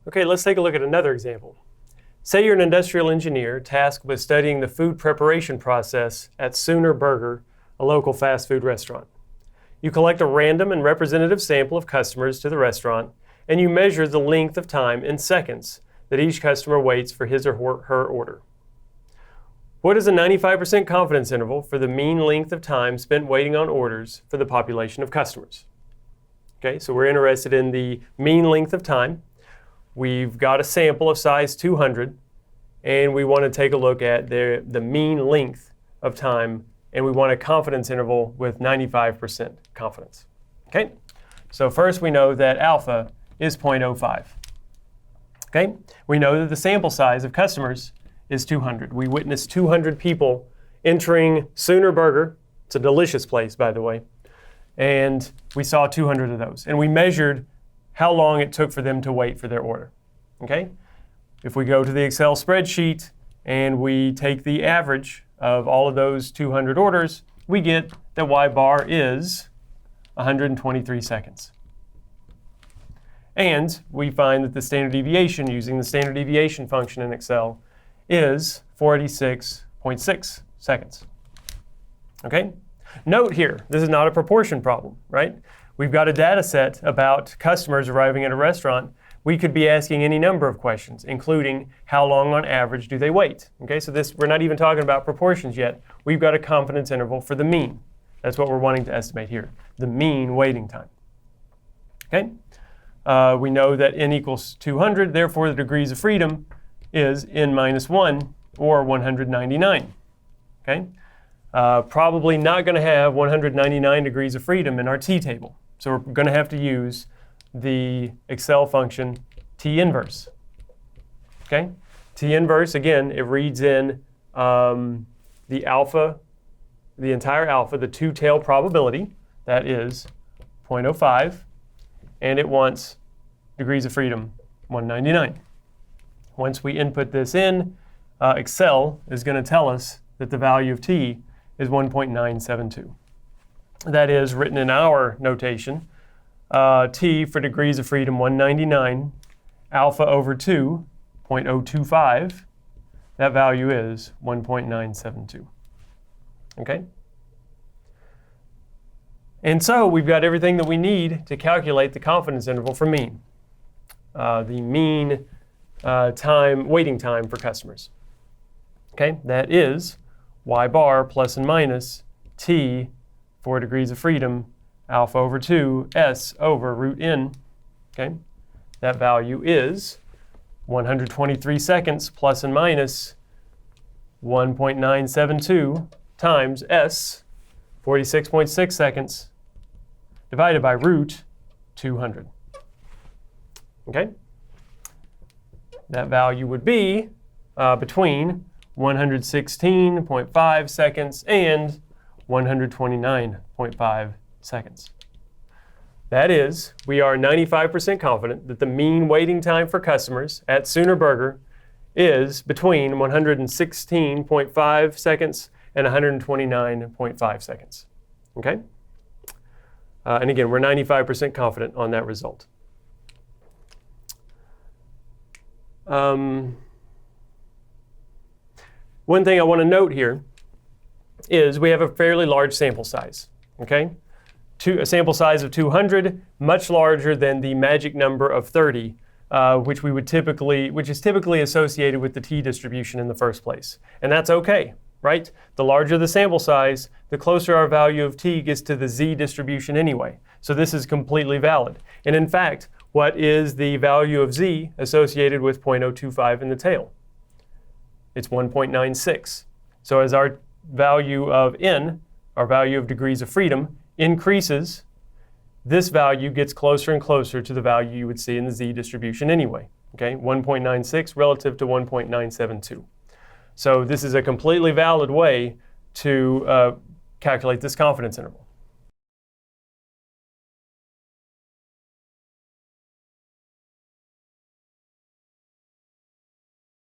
Okay, let's take a look at another example. Say you're an industrial engineer tasked with studying the food preparation process at Sooner Burger, a local fast food restaurant. You collect a random and representative sample of customers to the restaurant, and you measure the length of time in seconds that each customer waits for his or her order. What is a 95% confidence interval for the mean length of time spent waiting on orders for the population of customers? Okay, so we're interested in the mean length of time. We've got a sample of size 200, and we want to take a look at the mean length of time, and we want a confidence interval with 95% confidence. Okay, so first we know that alpha is 0.05. Okay, we know that the sample size of customers is 200. We witnessed 200 people entering Sooner Burger. It's a delicious place, by the way. And we saw 200 of those. And we measured how long it took for them to wait for their order. Okay? If we go to the Excel spreadsheet and we take the average of all of those 200 orders, we get that Y bar is 123 seconds. And we find that the standard deviation using the standard deviation function in Excel is 46.6 seconds. Okay? Note here, this is not a proportion problem, right? We've got a data set about customers arriving at a restaurant. We could be asking any number of questions, including how long on average do they wait? Okay, so we're not even talking about proportions yet. We've got a confidence interval for the mean. That's what we're wanting to estimate here, the mean waiting time. Okay, we know that n equals 200, therefore the degrees of freedom is n minus 1, or 199. Okay, probably not going to have 199 degrees of freedom in our t-table. So we're going to have to use the Excel function t inverse. Okay, t inverse, again, it reads in the alpha, the entire alpha, the two-tail probability, that is 0.05, and it wants degrees of freedom 199. Once we input this in, Excel is going to tell us that the value of t is 1.972. That is written in our notation, t for degrees of freedom 199, alpha over 2, 0.025. That value is 1.972. Okay? And so we've got everything that we need to calculate the confidence interval for mean. The mean waiting time for customers. Okay, that is y bar plus and minus t 4 degrees of freedom, alpha over 2, s over root n. Okay, that value is 123 seconds plus and minus 1.972 times s, 46.6 seconds, divided by root 200. Okay, that value would be between 116.5 seconds and 129.5 seconds. That is, we are 95% confident that the mean waiting time for customers at Sooner Burger is between 116.5 seconds and 129.5 seconds. Okay? And again, we're 95% confident on that result. One thing I want to note here is we have a fairly large sample size, okay? A sample size of 200, much larger than the magic number of 30, which is typically associated with the t-distribution in the first place. And that's okay, right? The larger the sample size, the closer our value of t gets to the z-distribution anyway. So this is completely valid. And in fact, what is the value of z associated with 0.025 in the tail? It's 1.96. So as our value of n, our value of degrees of freedom, increases, this value gets closer and closer to the value you would see in the z-distribution anyway. Okay, 1.96 relative to 1.972. So this is a completely valid way to calculate this confidence interval.